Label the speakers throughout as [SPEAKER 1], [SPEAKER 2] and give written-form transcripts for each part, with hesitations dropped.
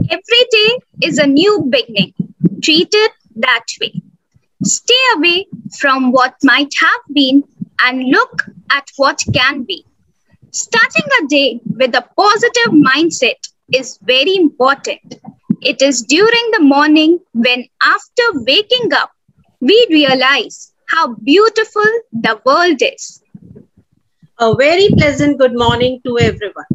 [SPEAKER 1] Every day is a new beginning. Treat it that way. Stay away from what might have been and look at what can be. Starting a day with a positive mindset is very important. It is during the morning when, after waking up, we realize how beautiful the world is.
[SPEAKER 2] A very pleasant good morning to everyone.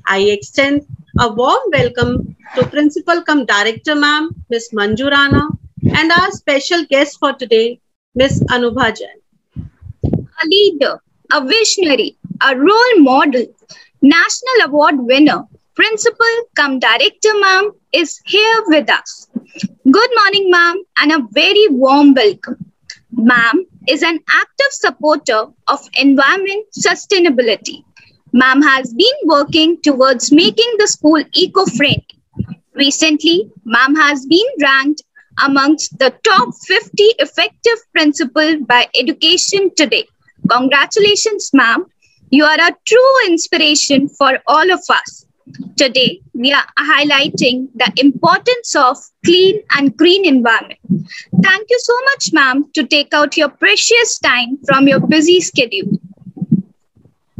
[SPEAKER 2] I extend a warm welcome to Principal cum Director Ma'am, Miss Manju Rana, and our special guest for today, Miss Anubha Jain.
[SPEAKER 1] A leader, a visionary, a role model, national award winner, principal cum director ma'am is here with us. Good morning ma'am and a very warm welcome. Ma'am is an active supporter of environment sustainability. Ma'am has been working towards making the school eco-friendly. Recently, ma'am has been ranked amongst the top 50 effective principal by Education Today. Congratulations, ma'am. You are a true inspiration for all of us. Today, we are highlighting the importance of clean and green environment. Thank you so much, ma'am, to take out your precious time from your busy schedule.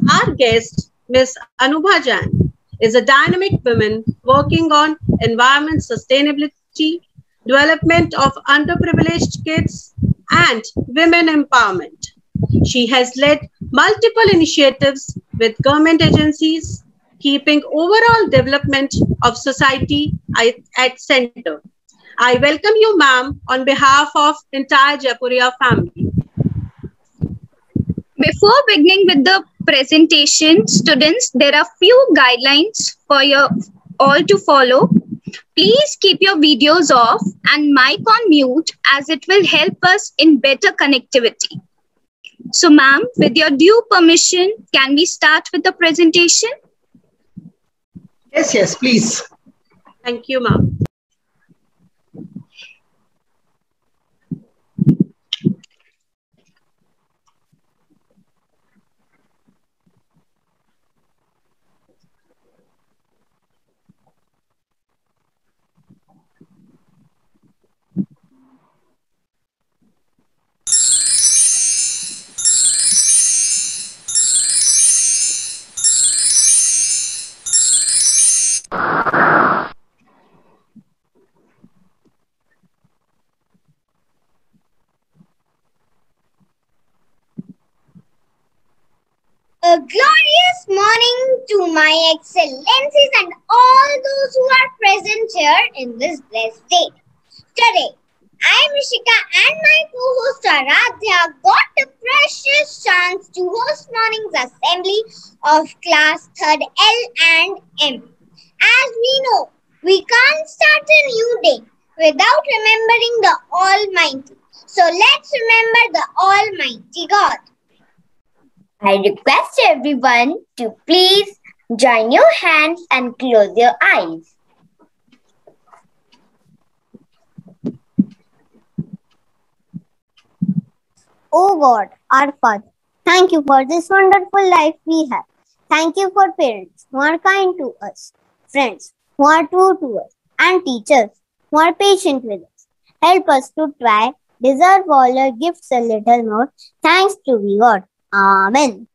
[SPEAKER 2] Our guest, Miss Anubha Jain, is a dynamic woman working on environment sustainability, development of underprivileged kids, and women empowerment. She has led multiple initiatives with government agencies, keeping overall development of society at center. I welcome you, ma'am, on behalf of entire Jaipuria family.
[SPEAKER 1] Before beginning with the presentation, students, there are few guidelines for you all to follow. Please keep your videos off and mic on mute as it will help us in better connectivity. So, ma'am, with your due permission, can we start with the presentation?
[SPEAKER 3] Yes, please.
[SPEAKER 2] Thank you, ma'am.
[SPEAKER 4] A glorious morning to my excellencies and all those who are present here in this blessed day. Today, I, Rishika, and my co-host Aradhya got the precious chance to host morning's assembly of class 3rd L and M. As we know, we can't start a new day without remembering the Almighty. So let's remember the Almighty God.
[SPEAKER 5] I request everyone to please join your hands and close your eyes.
[SPEAKER 4] Oh God, our Father, thank you for this wonderful life we have. Thank you for parents who are kind to us, friends who are true to us, and teachers who are patient with us. Help us to try, deserve all your gifts a little more. Thanks to be God. Amen.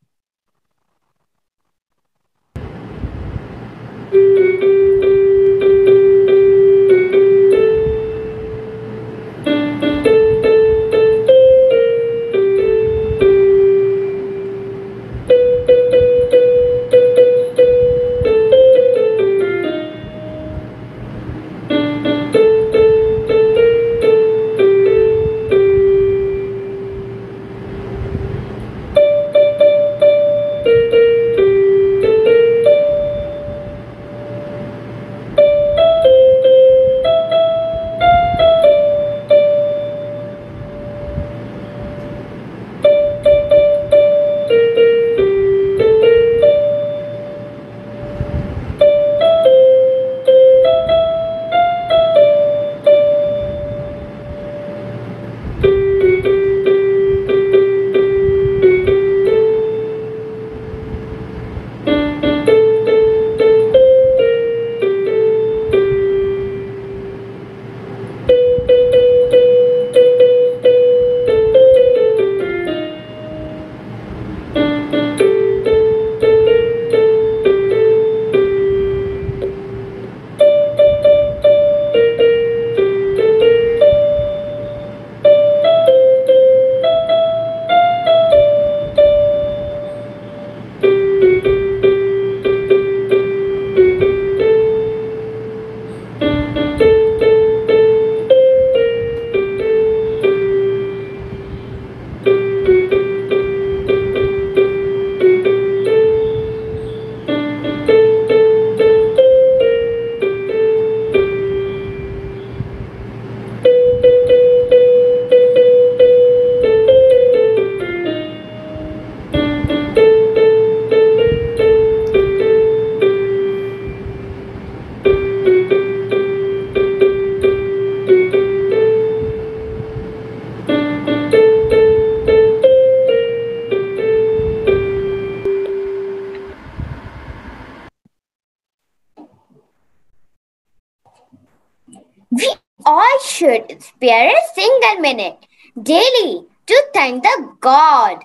[SPEAKER 5] all should spare a single minute daily to thank the God.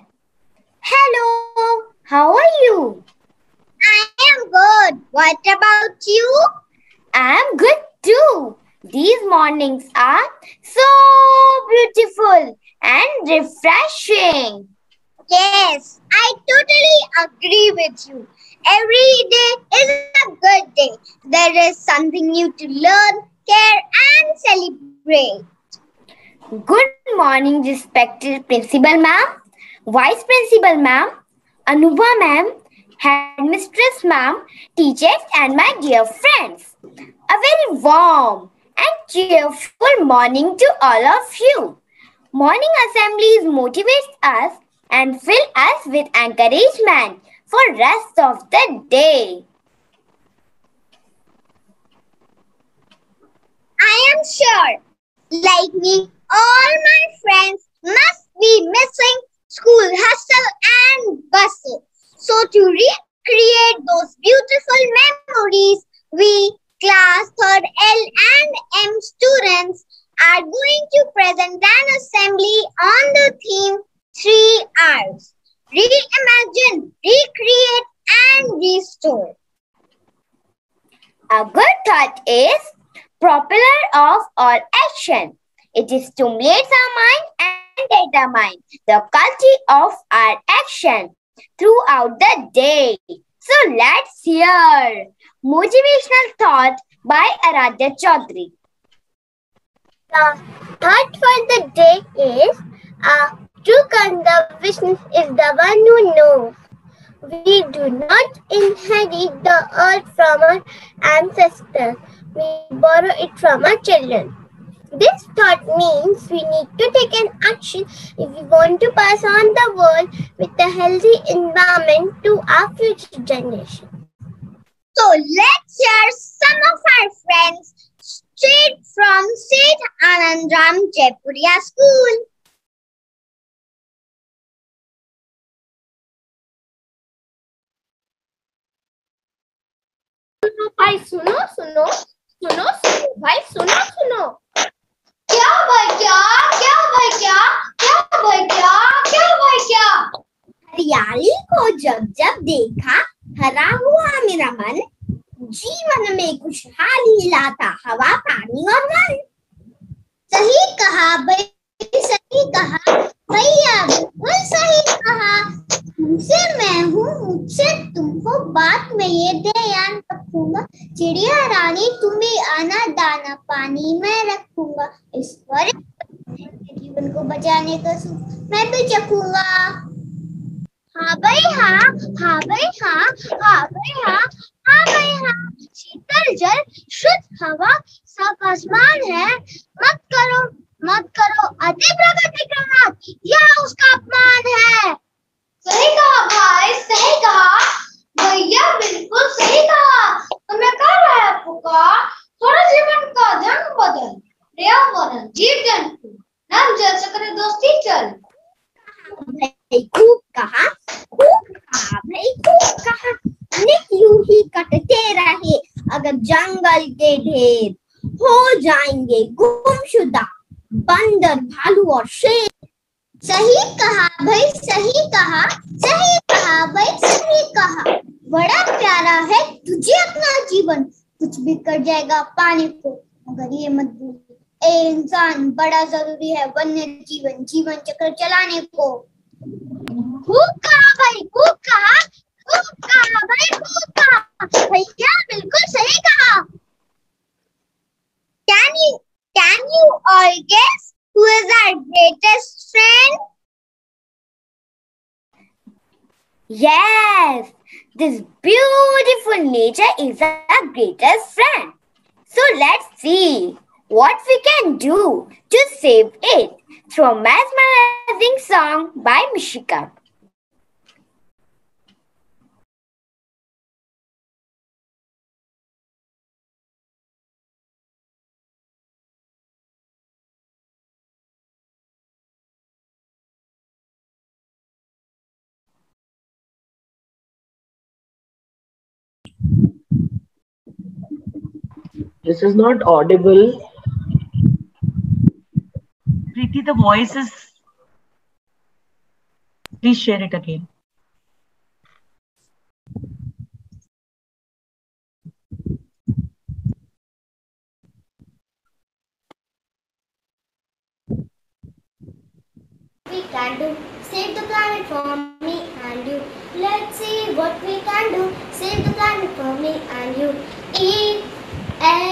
[SPEAKER 5] Hello, how are you?
[SPEAKER 4] I am good. What about you?
[SPEAKER 5] I am good too. These mornings are so beautiful and refreshing.
[SPEAKER 4] Yes, I totally agree with you. Every day is a good day. There is something new to learn, care, and celebrate.
[SPEAKER 5] Good morning, respected Principal Ma'am, Vice Principal Ma'am, Anubha Ma'am, Headmistress Ma'am, teachers, and my dear friends. A very warm and cheerful morning to all of you. Morning assemblies motivate us and fill us with encouragement for rest of the day.
[SPEAKER 4] I am sure, like me, all my friends must be missing school hustle and bustle. So to recreate those beautiful memories, we class 3rd L and M students are going to present an assembly on the theme 3 R's. Reimagine, recreate and restore.
[SPEAKER 5] A good thought is propeller of all action. It stimulates our mind and determines the quality of our action throughout the day. So let's hear motivational thought by Aradhya Chaudhary.
[SPEAKER 3] The thought for the day is a true conservationist is the one who knows. We do not inherit the earth from our ancestors. We borrow it from our children. This thought means we need to take an action if we want to pass on the world with a healthy environment to our future generations.
[SPEAKER 4] So let's hear some of our friends straight from St. Anandram Jaipuria School.
[SPEAKER 3] भाई सुनो सुनो सुनो सुनो भाई सुनो सुनो
[SPEAKER 4] क्या भाई क्या क्या भाई क्या क्या भाई क्या क्या भाई क्या
[SPEAKER 3] हरियाली को जब जब देखा हरा हुआ मेरा मन जीवन में खुशहाली लाता हवा पानी और वन
[SPEAKER 4] सही कहा भाई सही कहा भैया बिल्कुल सही कहा तुमसे मैं हूँ मुझसे तुमको बात में ये ध्यान रखूंगा चिड़िया रानी तुम्हें आना दाना पानी में रखूंगा इस पर जीवन को बचाने का सुख मैं भी चखूंगा हाँ भाई हाँ हाँ भाई हाँ हाँ भाई हाँ हाँ भाई हाँ शीतल जल शुद्ध हवा साफ आसमान है मत करो अति प्रगति करना यह उसका अपमान है सही कहा भाई सही कहा भैया बिल्कुल सही कहा तुम्हें कह रहा है पुकार थोड़ा जीवन का ढंग बदल पर्यावरण जीव जंतु नाम जल सकरे दोस्ती चल
[SPEAKER 3] भाई खूब कहा भाई खूब कहा नित यूं ही कटते रहे अगर जंगल के ढेर हो जाएंगे गुमशुदा बंदर भालू और शेर
[SPEAKER 4] सही कहा भाई सही कहा भाई सही कहा बड़ा प्यारा है तुझे अपना जीवन कुछ भी कर जाएगा पाने को मगर ये मत भूल ए इंसान बड़ा जरूरी है वन्य जीवन जीवन चक्र चलाने को खूब कहा भाई खूब कहा भाई खूब कहा भैया बिल्कुल सही कहा Can you all guess who is our greatest friend?
[SPEAKER 5] Yes, this beautiful nature is our greatest friend. So let's see what we can do to save it through a mesmerizing song by Mishika.
[SPEAKER 6] This is not audible. Preeti, the voice is... Please share it again.
[SPEAKER 3] We can do, save the planet for me and you. Let's see what we can do, save the planet for me and you. EARTH,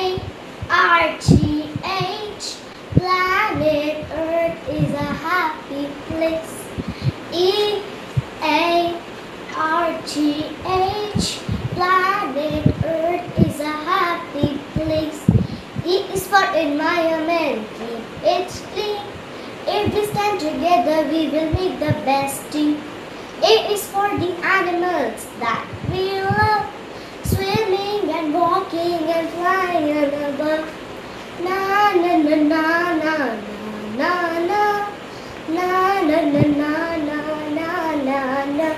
[SPEAKER 3] planet Earth is a happy place. EARTH, planet Earth is a happy place. E is for environment, keep it clean. If we stand together, we will make the best team. A is for the animals that we love, swimming and walking and flying above. Na na na na na na na na na na na na na na.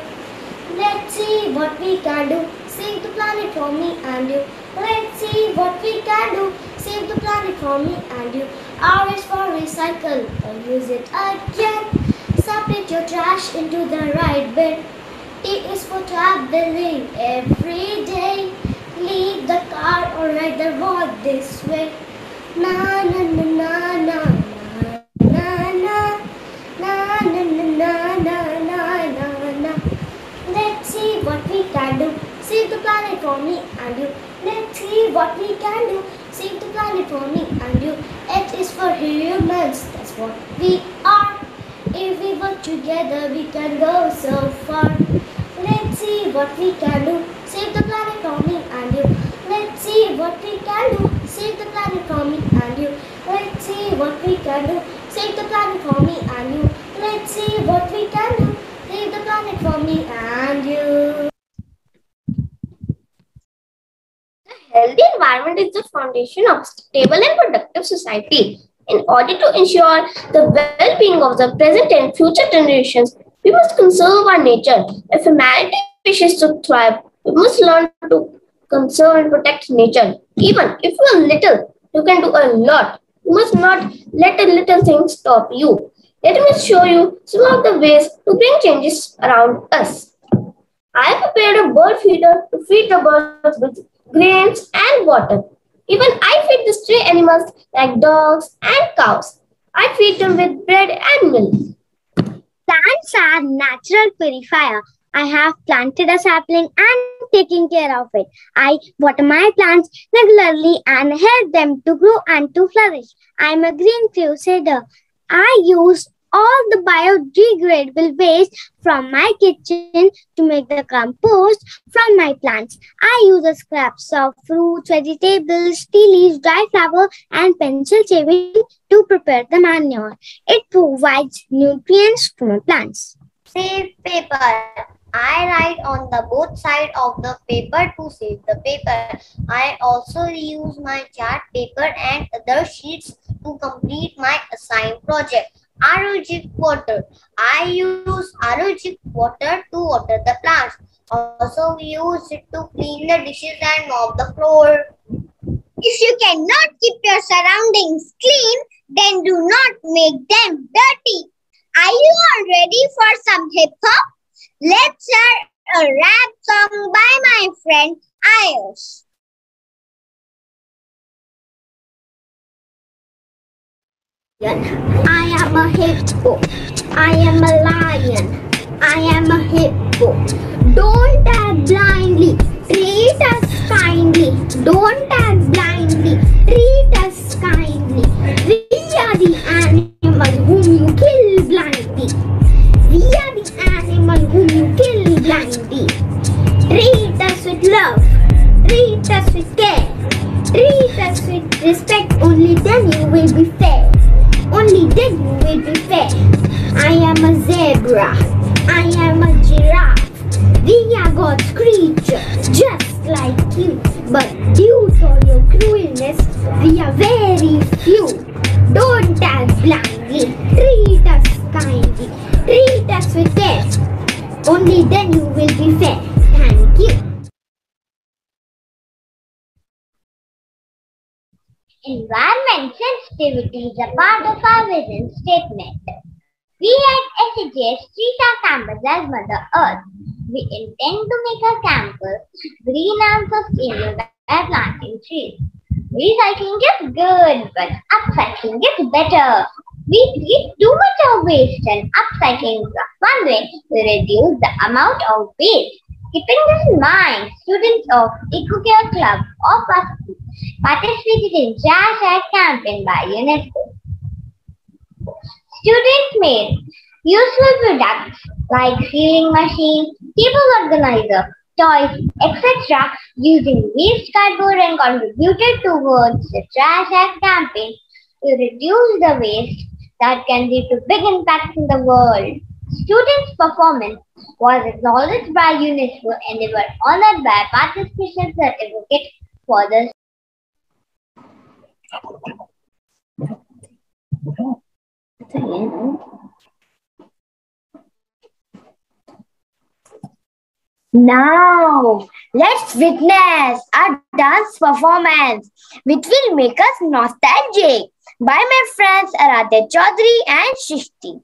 [SPEAKER 3] Let's see what we can do, save the planet for me and you. Let's see what we can do, save the planet for me and you. R is for recycle, or use it again. Separate your trash into the right bin. T is for traveling every day. Leave the car or ride the road this way. Na na na na na na na na na na na na na na na. Let's see what we can do, save the planet for me and you. Let's see what we can do, save the planet for me and you. H is for humans, that's what we are. If we work together, we can go so far. Let's see what we can do, save the planet for me and you. Let's see what we can do, save the planet for me and you. Let's see what we can do, save the planet for me and you. Let's see what we can do, save the planet for me and you.
[SPEAKER 5] A healthy environment is the foundation of a stable and productive society. In order to ensure the well-being of the present and future generations, we must conserve our nature. If humanity wishes to thrive, we must learn to conserve and protect nature. Even if you are little, you can do a lot. You must not let a little thing stop you. Let me show you some of the ways to bring changes around us. I have prepared a bird feeder to feed the birds with grains and water. Even I feed the stray animals like dogs and cows. I feed them with bread and milk.
[SPEAKER 4] Plants are natural purifier. I have planted a sapling and taking care of it. I water my plants regularly and help them to grow and to flourish. I am a green crusader. I use all the biodegradable waste from my kitchen to make the compost from my plants. I use the scraps of fruits, vegetables, tea leaves, dry flower, and pencil shaving to prepare the manure. It provides nutrients to my plants.
[SPEAKER 3] Save paper. I write on the both side of the paper to save the paper. I also use my chart paper and other sheets to complete my assigned project. Aerobic water. I use aerobic water to water the plants. Also, we use it to clean the dishes and mop the floor. If you cannot keep your surroundings clean, then do not make them dirty. Are you all ready for some hip hop? Let's hear a rap song by my friend Ayush.
[SPEAKER 4] I am a hippo. I am a lion. I am a hippo. Don't act blindly. Treat us kindly. Don't act blindly. Treat us kindly. We are the animal whom you kill blindly. We are the animal whom you kill blindly. Treat us with love. Treat us with care. Treat us with respect. Only then you will be fair. Only then you will be fair. I am a zebra. I am a giraffe. We are God's creatures, just like you. But due to your cruelness, we are very few. Don't act blindly. Treat us kindly. Treat us with care. Only then you will be fair. Thank you. Environment sensitivity is a part of our vision statement. We at SHS treat our campus as Mother Earth. We intend to make our campus green and sustainable by planting trees. Recycling is good, but upcycling is better. We treat too much of waste and upcycling is one way to reduce the amount of waste. Keeping this in mind, students of EcoCare Club of Varsity participated in Trash Act campaign by UNESCO. Students made useful products like sealing machines, table organizer, toys, etc. using waste cardboard and contributed towards the Trash Act campaign to reduce the waste that can lead to big impacts in the world. Students' performance was acknowledged by UNESCO and they were honored by a participation certificate for the
[SPEAKER 5] Now, let's witness a dance performance which will make us nostalgic by my friends Aradhya Chaudhary and Shrishti.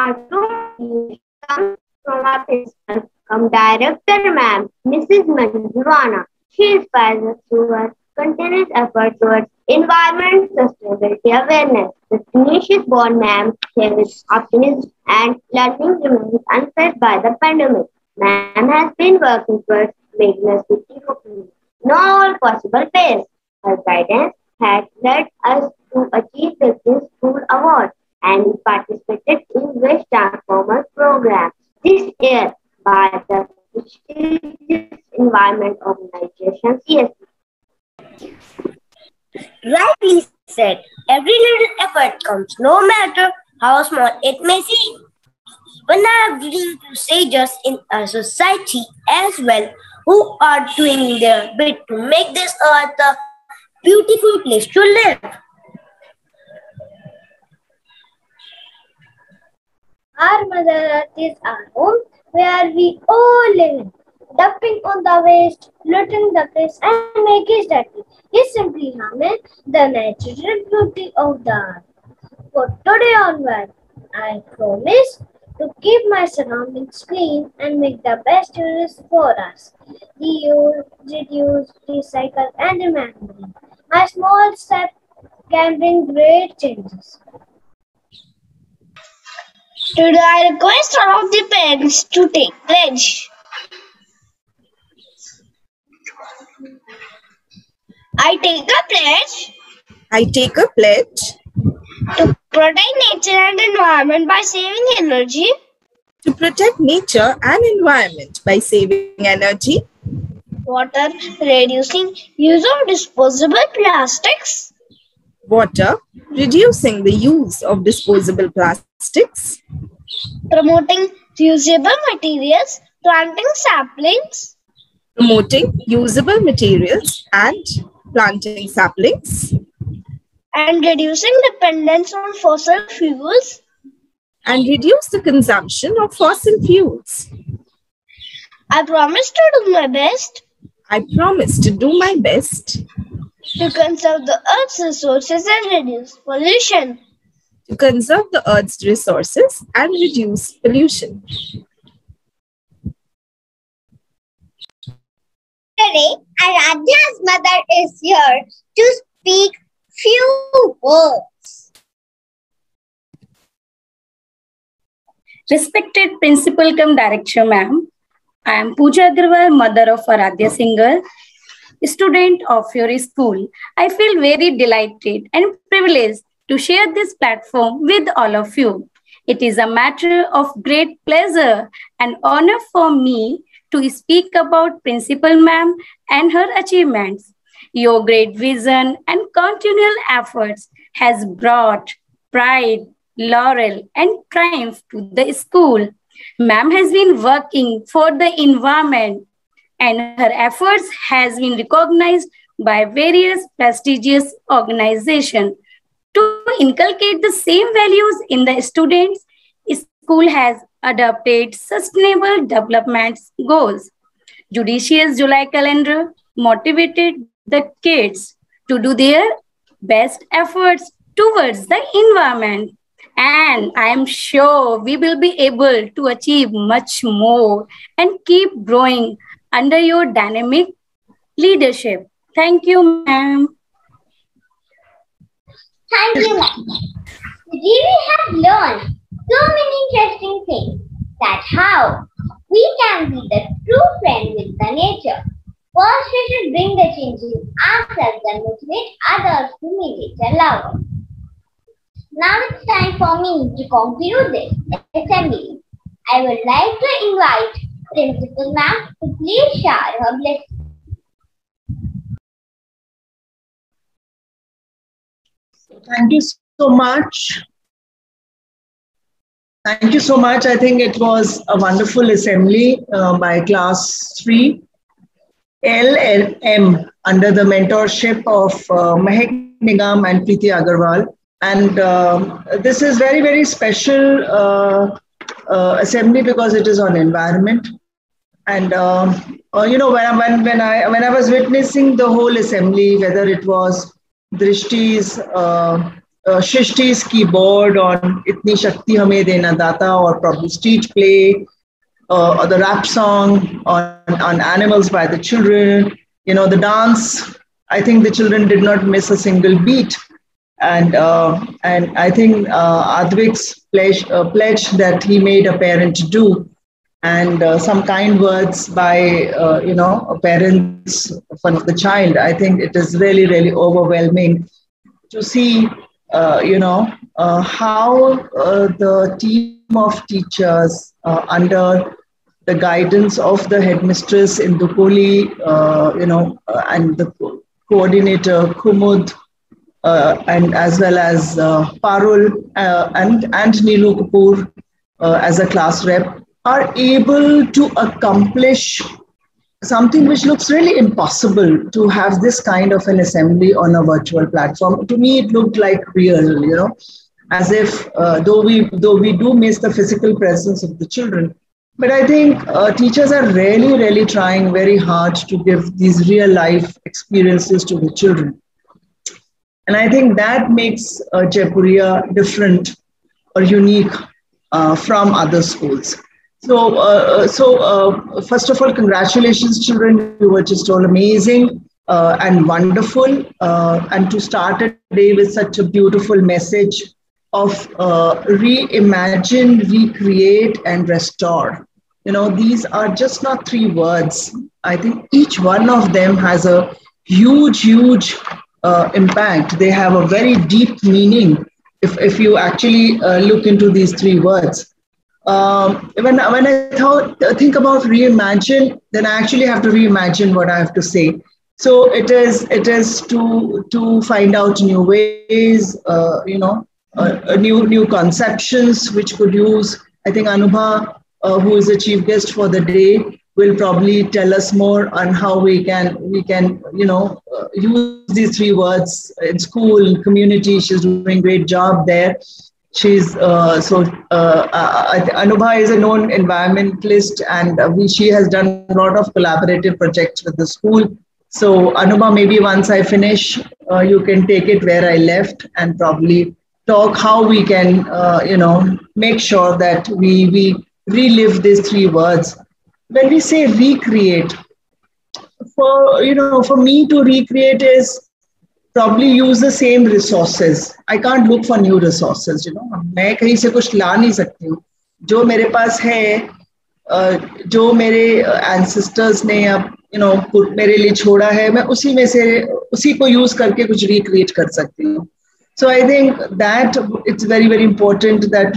[SPEAKER 5] Our room comes from our principal, director ma'am, Mrs. Manjuvana. She inspires us through her continuous effort towards environment sustainability awareness. The tenacious born ma'am shares optimism and learning remains unfed by the pandemic. Ma'am has been working towards making us eco-friendly in all possible ways. Her guidance had led us to achieve the Green School Award and we participated in Waste Transformers program this year by the prestigious Environment Organization CSP. Rightly said, every little effort counts, no matter how small it may seem. Even our green crusaders in our society as well, who are doing their bit to make this earth a beautiful place to live. Our Mother Earth is our home where we all live in. Dumping on the waste, littering the place and making it dirty is simply harming the natural beauty of the earth. For today onward, I promise to keep my surroundings clean and make the best use for us. Reuse, reduce, recycle and remember. My small step
[SPEAKER 3] can bring great changes.
[SPEAKER 4] Today I request all of the parents to take pledge. I take a pledge
[SPEAKER 7] I take a pledge
[SPEAKER 4] to protect nature and environment by saving energy,
[SPEAKER 7] to protect nature and environment by saving energy,
[SPEAKER 4] water, reducing use of disposable plastics,
[SPEAKER 7] water, reducing the use of disposable plastics,
[SPEAKER 4] promoting reusable materials, planting saplings,
[SPEAKER 7] promoting usable materials and planting saplings,
[SPEAKER 4] and reducing dependence on fossil fuels.
[SPEAKER 7] and reduce the consumption of fossil fuels.
[SPEAKER 4] I promise to do my best
[SPEAKER 7] I promise to do my best
[SPEAKER 4] to conserve the Earth's resources and reduce pollution.
[SPEAKER 7] to conserve the Earth's resources and reduce pollution.
[SPEAKER 4] Today, Aradhya's mother is here to speak few words.
[SPEAKER 8] Respected Principal cum Director Ma'am, I am Pooja Agarwal, mother of Aradhya Singhal, student of your school. I feel very delighted and privileged to share this platform with all of you. It is a matter of great pleasure and honor for me to speak about Principal Ma'am and her achievements. Your great vision and continual efforts has brought pride, laurel, and triumph to the school. Ma'am has been working for the environment and her efforts has been recognized by various prestigious organizations. To inculcate the same values in the students, school has adopted sustainable development goals. Judicious July calendar motivated the kids to do their best efforts towards the environment. And I am sure we will be able to achieve much more and keep growing under your dynamic leadership. Thank you, ma'am.
[SPEAKER 3] Thank you, ma'am. Today we have learned so many interesting things that how we can be the true friend with the nature. First, we should bring the change in ourselves and motivate others to be nature lovers. Now it's time for me to conclude this assembly. I would like to invite Principal Ma'am to please share her blessing.
[SPEAKER 9] Thank you so much. Thank you so much. I think it was a wonderful assembly by class 3 LLM under the mentorship of Mahek Nigam and Preeti Agarwal. And this is very, very special assembly because it is on environment. And you know, when I was witnessing the whole assembly, whether it was Drishti's Shishti's keyboard on Itni Shakti Hame Dena Data, or probably street play, or the rap song on animals by the children, you know, the dance. I think the children did not miss a single beat. And I think Advik's pledge that he made a parent to do, and some kind words by you know, parents for the child. I think it is really, really overwhelming to see you know, how the team of teachers under the guidance of the headmistress Indukoli, you know, and the coordinator Kumud, and as well as Parul and Nilu Kapoor as a class rep, are able to accomplish something which looks really impossible, to have this kind of an assembly on a virtual platform. To me, it looked like real, you know, as if though we do miss the physical presence of the children, but I think teachers are really, really trying very hard to give these real life experiences to the children. And I think that makes Jaipuria different or unique from other schools. So, first of all, congratulations, children. You were just all amazing. and wonderful, and to start a day with such a beautiful message of reimagine, recreate, and restore. These are just not three words. I think each one of them has a huge, huge impact. They have a very deep meaning if you actually look into these three words. When I think about reimagine, then I actually have to reimagine what I have to say. So it is to find out new ways, new conceptions which could use. I think Anubha, who is the chief guest for the day, will probably tell us more on how we can use these three words in school, in community. She's doing a great job there. She's Anubha is a known environmentalist, and she has done a lot of collaborative projects with the school. So Anubha, maybe once I finish, you can take it where I left and probably talk how we can, make sure that we relive these three words. When we say recreate, for me to recreate is probably use the same resources. I can't look for new resources. मैं कहीं से कुछ ला नहीं सकती हूँ. जो मेरे पास है, जो मेरे ancestors ने मेरे लिए छोड़ा है, मैं उसी में से उसी को use करके कुछ recreate कर सकती हूँ. So I think that it's very, very important that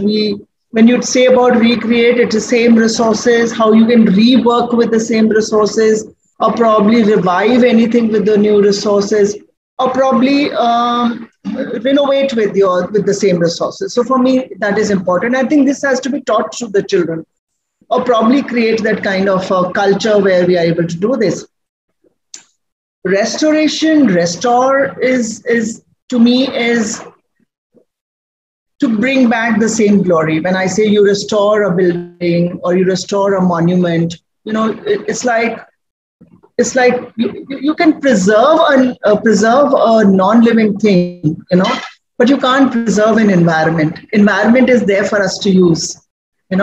[SPEAKER 9] when you say about recreate, it's the same resources, how you can rework with the same resources, or probably revive anything with the new resources, or probably renovate with the same resources. So for me, that is important. I think this has to be taught to the children, or probably create that kind of culture where we are able to do this. Restoration, restore is to me is to bring back the same glory. When I say you restore a building or you restore a monument, it's like you can preserve a non-living thing, but you can't preserve an environment. Environment is there for us to use,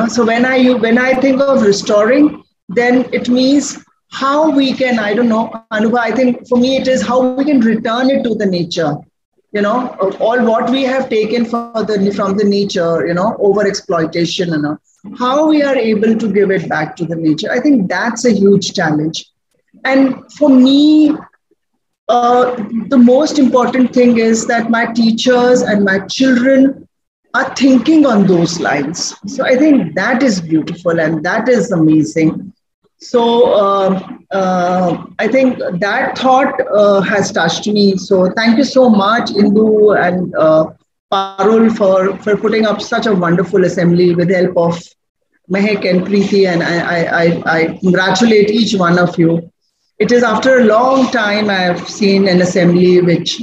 [SPEAKER 9] So when I think of restoring, then it means how we can, I don't know, Anubha, I think for me it is how we can return it to the nature. All what we have taken from the nature, over exploitation, how we are able to give it back to the nature. I think that's a huge challenge. And for me, the most important thing is that my teachers and my children are thinking on those lines. So I think that is beautiful and that is amazing. So I think that thought has touched me. So thank you so much, Indu and Parul, for putting up such a wonderful assembly with the help of Mehak and Preeti, and I congratulate each one of you. It is after a long time I have seen an assembly which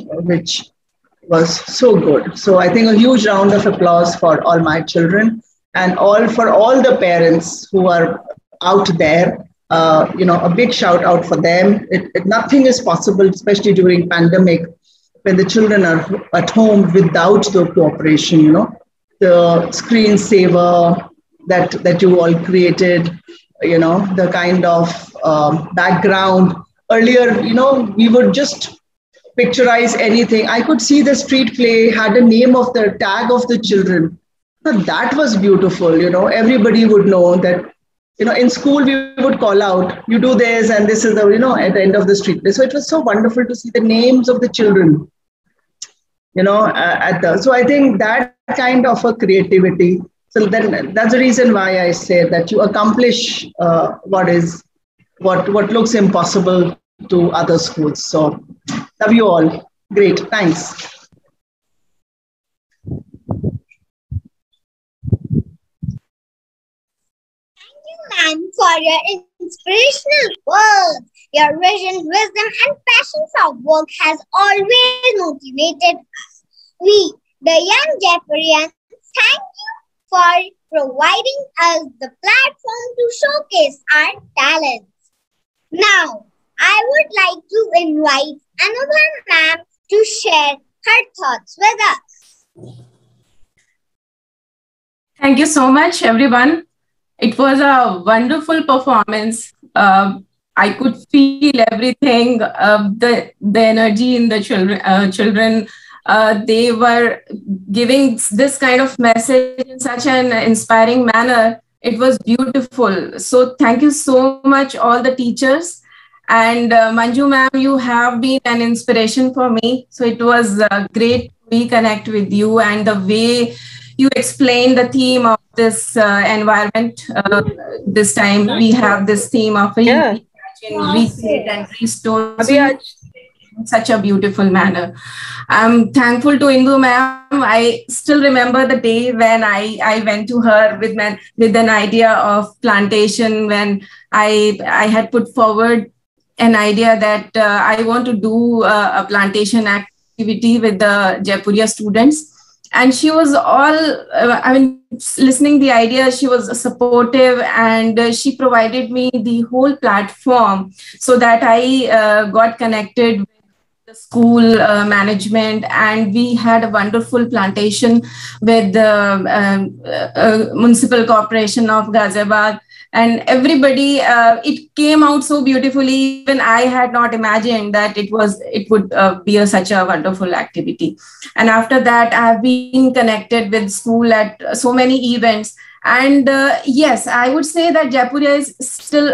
[SPEAKER 9] was so good. So I think a huge round of applause for all my children and for all the parents who are out there. A big shout out for them. Nothing is possible, especially during pandemic, when the children are at home without the cooperation. The screensaver that you all created, the kind of background. Earlier, we would just picturize anything. I could see the street play had a name of the tag of the children. So that was beautiful. Everybody would know that. In school, we would call out, you do this, and this is the, at the end of the street play. So it was so wonderful to see the names of the children, so I think that kind of a creativity. So then that's the reason why I say that you accomplish what looks impossible to other schools. So love you all. Great. Thanks.
[SPEAKER 4] Ma'am, for your inspirational words. Your vision, wisdom, and passion for work has always motivated us. We, the young Jefferians, thank you for providing us the platform to showcase our talents. Now, I would like to invite Anubha ma'am to share her thoughts with us.
[SPEAKER 10] Thank you so much, everyone. It was a wonderful performance. I could feel everything, the energy in the children. They were giving this kind of message in such an inspiring manner. It was beautiful. So thank you so much, all the teachers. And Manju ma'am, you have been an inspiration for me. So it was great to reconnect with you, and the way you explained the theme of this environment. This time we have this theme of recreate and restore in such a beautiful manner. I'm thankful to Indu ma'am. I still remember the day when I went to her with an idea of plantation, when I had put forward an idea that I want to do a plantation activity with the Jaipuria students. And she was listening the idea, she was supportive, and she provided me the whole platform so that I got connected with the school management, and we had a wonderful plantation with the Municipal Corporation of Ghaziabad. And everybody, it came out so beautifully. Even I had not imagined that it would be such a wonderful activity. And after that, I have been connected with school at so many events. And yes, I would say that Jaipuria is still,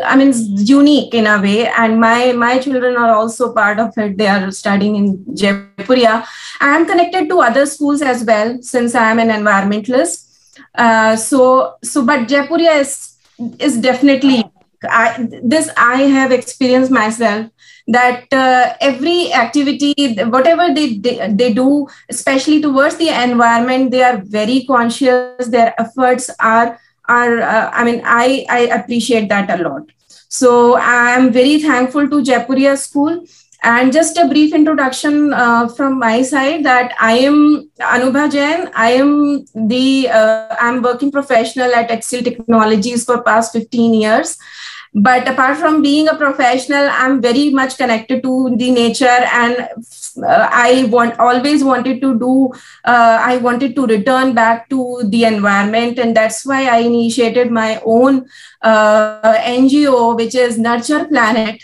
[SPEAKER 10] unique in a way. And my children are also part of it. They are studying in Jaipuria. I am connected to other schools as well, since I am an environmentalist. But Jaipuria is definitely, I have experienced myself, that every activity, whatever they do, especially towards the environment, they are very conscious. Their efforts are I appreciate that a lot. So I am very thankful to Jaipuria School. And just a brief introduction from my side, that I am Anubha Jain. I am I'm working professional at Excel Technologies for past 15 years. But apart from being a professional, I'm very much connected to the nature, and I always wanted to do. I wanted to return back to the environment, and that's why I initiated my own NGO, which is Nurture Planet.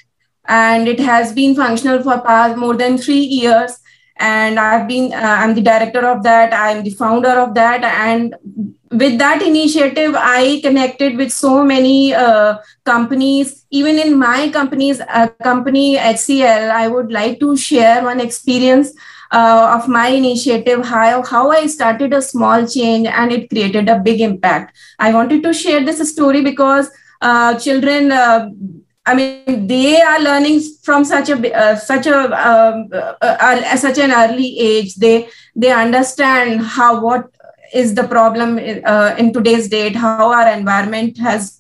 [SPEAKER 10] And it has been functional for past more than 3 years. And I'm the director of that. I'm the founder of that. And with that initiative, I connected with so many companies. Even in my company HCL, I would like to share one experience of my initiative, how I started a small change and it created a big impact. I wanted to share this story because children, they are learning from such an early age. They understand what is the problem in today's date, how our environment has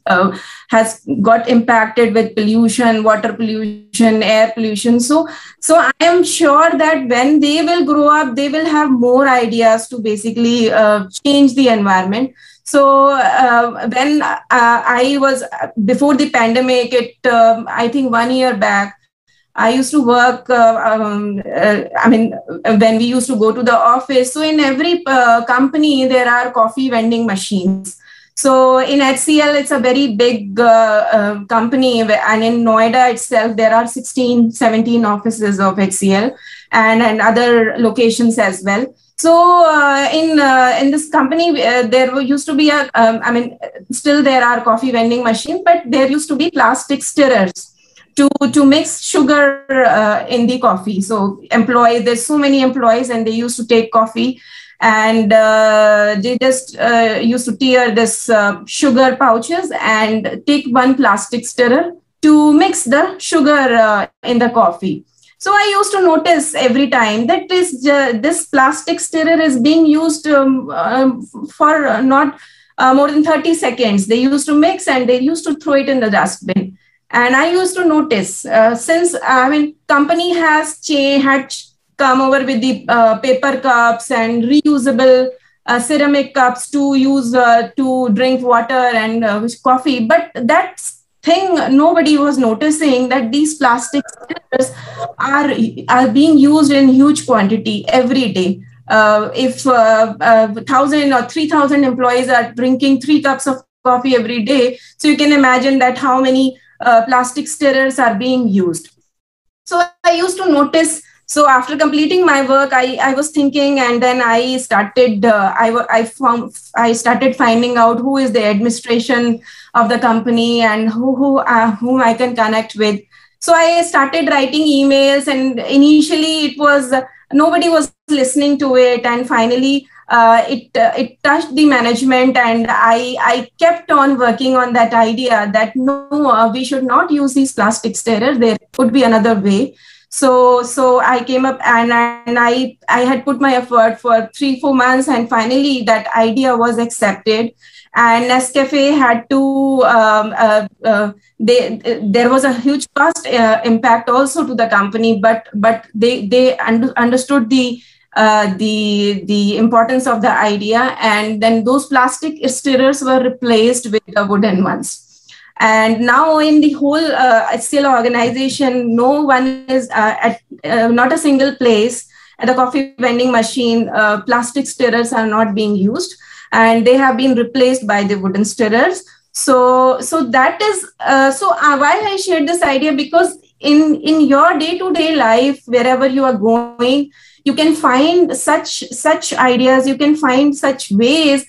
[SPEAKER 10] got impacted with pollution, water pollution, air pollution. So I am sure that when they will grow up, they will have more ideas to basically change the environment. So when I was, before the pandemic, I think 1 year back, I used to work, when we used to go to the office. So in every company, there are coffee vending machines. So in HCL, it's a very big company. And in Noida itself, there are 16, 17 offices of HCL and other locations as well. So in this company, there used to be still there are coffee vending machines, but there used to be plastic stirrers to mix sugar in the coffee. So there's so many employees, and they used to take coffee, and they just used to tear this sugar pouches and take one plastic stirrer to mix the sugar in the coffee. So I used to notice every time that this plastic stirrer is being used for not more than 30 seconds. They used to mix and they used to throw it in the dustbin. And I used to notice since company had come over with the paper cups and reusable ceramic cups to use to drink water and coffee, but that's thing nobody was noticing, that these plastic stirrers are being used in huge quantity every day. If 1,000 or 3,000 employees are drinking 3 cups of coffee every day, so you can imagine that how many plastic stirrers are being used. So I used to notice. So after completing my work, I was thinking, and then I started I started finding out who is the administration of the company and whom I can connect with. So I started writing emails, and initially it was nobody was listening to it, and finally it touched the management, and I kept on working on that idea that no, we should not use these plastic stirrers. There could be another way. So I came up and I had put my effort for 3-4 months, and finally that idea was accepted. And Nescafe had to, there was a huge cost impact also to the company, but they understood the importance of the idea, and then those plastic stirrers were replaced with the wooden ones. And now in the whole HCL organization, no one is at not a single place at the coffee vending machine, plastic stirrers are not being used, and they have been replaced by the wooden stirrers. So that is why I shared this idea, because in your day-to-day life, wherever you are going, you can find such ideas, you can find such ways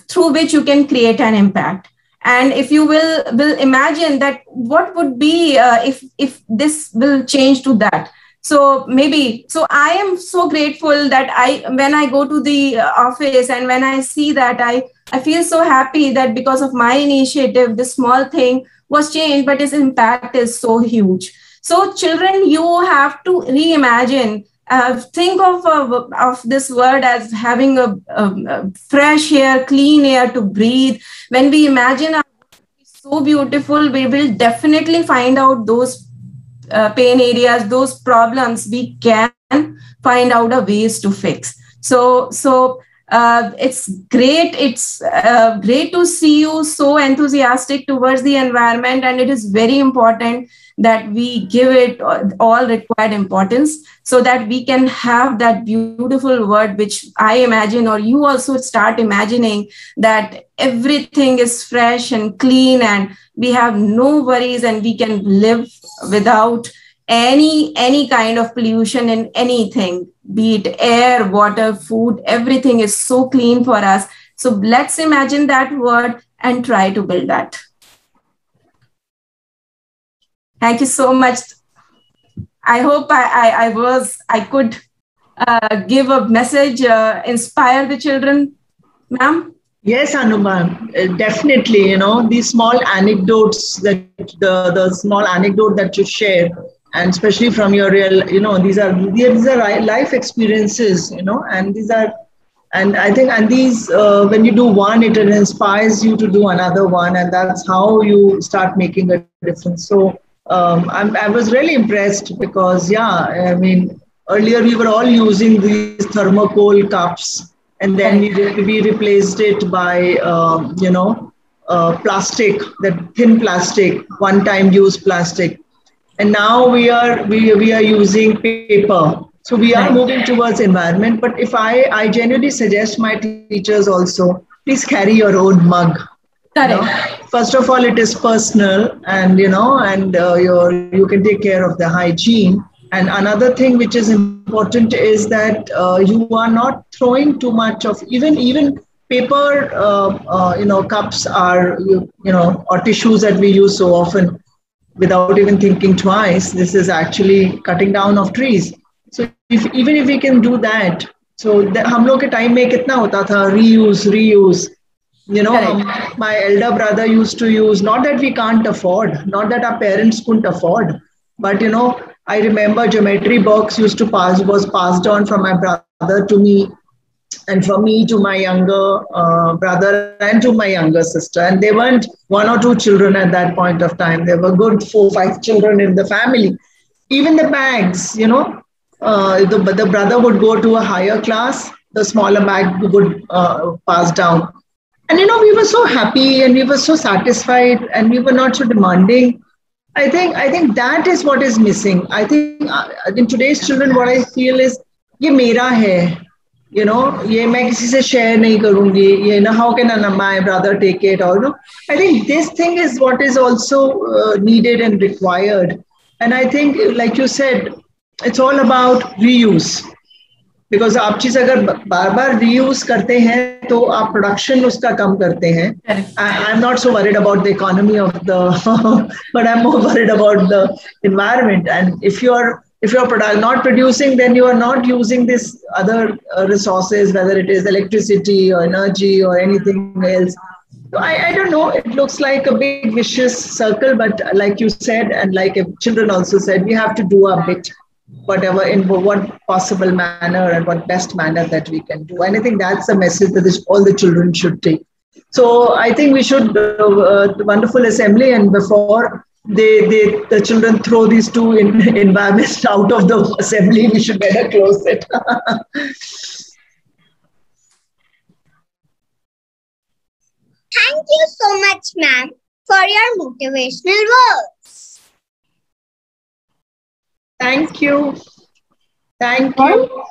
[SPEAKER 10] through which you can create an impact. And if you will imagine that what would be if this will change to that. So I am so grateful that when I go to the office and when I see that, I feel so happy that because of my initiative, this small thing was changed, but its impact is so huge. So children, you have to reimagine. Think of this word as having a fresh air, clean air to breathe. When we imagine our world is so beautiful, we will definitely find out those pain areas, those problems we can find out a ways to fix. So it's great. It's great to see you so enthusiastic towards the environment, and it is very important that we give it all required importance so that we can have that beautiful world, which I imagine, or you also start imagining, that everything is fresh and clean and we have no worries and we can live without any kind of pollution in anything, be it air, water, food, everything is so clean for us. So let's imagine that world and try to build that. Thank you so much. I hope I could give a message, inspire the children, ma'am.
[SPEAKER 9] Yes, Anubha, definitely. You know, these small anecdotes, that the small anecdote that you share, and especially from your real, you know, these are life experiences, you know, and these are, and I think, and these, when you do one, it inspires you to do another one, and that's how you start making a difference. So I was really impressed because, yeah, I mean, earlier we were all using these thermocol cups, and then we replaced it by, plastic, that thin plastic, one-time use plastic. And now we are using paper. So we are moving towards environment. But if I genuinely suggest my teachers also, please carry your own mug. First of all, it is personal, and you can take care of the hygiene. And another thing which is important is that you are not throwing too much of even paper, cups are, or tissues that we use so often without even thinking twice. This is actually cutting down of trees. So even if we can do that, so hum log ke time mein kitna hota tha, reuse. You know, my elder brother used to use, not that we can't afford, not that our parents couldn't afford, but you know, I remember geometry box was passed on from my brother to me, and from me to my younger brother and to my younger sister. And they weren't 1 or 2 children at that point of time. There were good 4 or 5 children in the family. Even the bags, you know, the brother would go to a higher class, the smaller bag would pass down. And, you know, we were so happy and we were so satisfied and we were not so demanding. I think that is what is missing. I think in today's children, what I feel is, ye mera hai. you know, ये मैं किसी से share नहीं करूँगी, ये ना, how can my brother take it, or no? I think this thing is what is also needed and required. And I think, like you said, it's all about reuse. Because आप चीज अगर बार-बार reuse करते हैं, तो आप production उसका कम करते हैं. I'm not so worried about the economy of the, but I'm more worried about the environment. And if you're not producing, then you are not using this other resources, whether it is electricity or energy or anything else. So I don't know. It looks like a big vicious circle, but like you said, and like children also said, we have to do our bit, whatever, in what possible manner and what best manner that we can do. And I think that's a message that all the children should take. So I think we should, the wonderful assembly, and before the children throw these two environments out of the assembly, we should better close it.
[SPEAKER 4] Thank you so much, ma'am, for your motivational words.
[SPEAKER 9] Thank you. Thank you.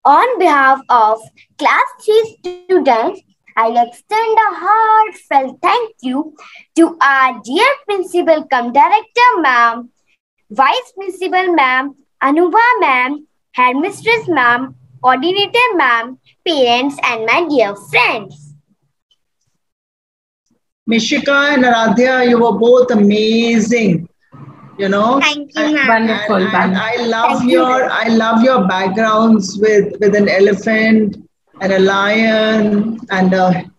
[SPEAKER 5] On behalf of Class 3 students, I extend a heartfelt thank you to our dear Principal cum Director Ma'am, Vice Principal Ma'am, Anubha Ma'am, Headmistress Ma'am, Coordinator Ma'am, parents, and my dear friends.
[SPEAKER 9] Mishika and Aradhya, you were both amazing. You know,
[SPEAKER 4] Thank you, ma'am.
[SPEAKER 10] Wonderful.
[SPEAKER 9] And I love your backgrounds with an elephant and a lion and a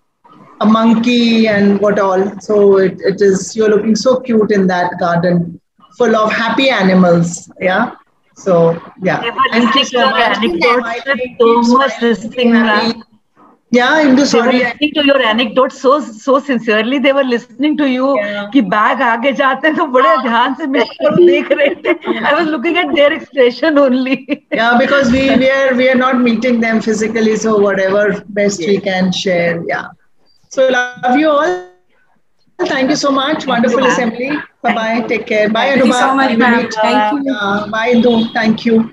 [SPEAKER 9] monkey and what all. So it is, you're looking so cute in that garden, full of happy animals. Yeah. So yeah.
[SPEAKER 6] Thank you so much. Anecdotes with so much listening, ma'am.
[SPEAKER 9] Yeah, Indu, sorry.
[SPEAKER 6] They were listening to your anecdotes so sincerely. They were listening to you. कि bag आगे जाते हैं तो बड़े ध्यान से मेरे को देख रहे थे. I was looking at their expression only.
[SPEAKER 9] Yeah, because we are not meeting them physically, so whatever best we can share. Yeah. So love you all. Thank you so much. Wonderful assembly. Bye bye. Take care. Bye,
[SPEAKER 10] Thank you so much, ma'am. Thank you.
[SPEAKER 9] Bye, Indu. Thank you.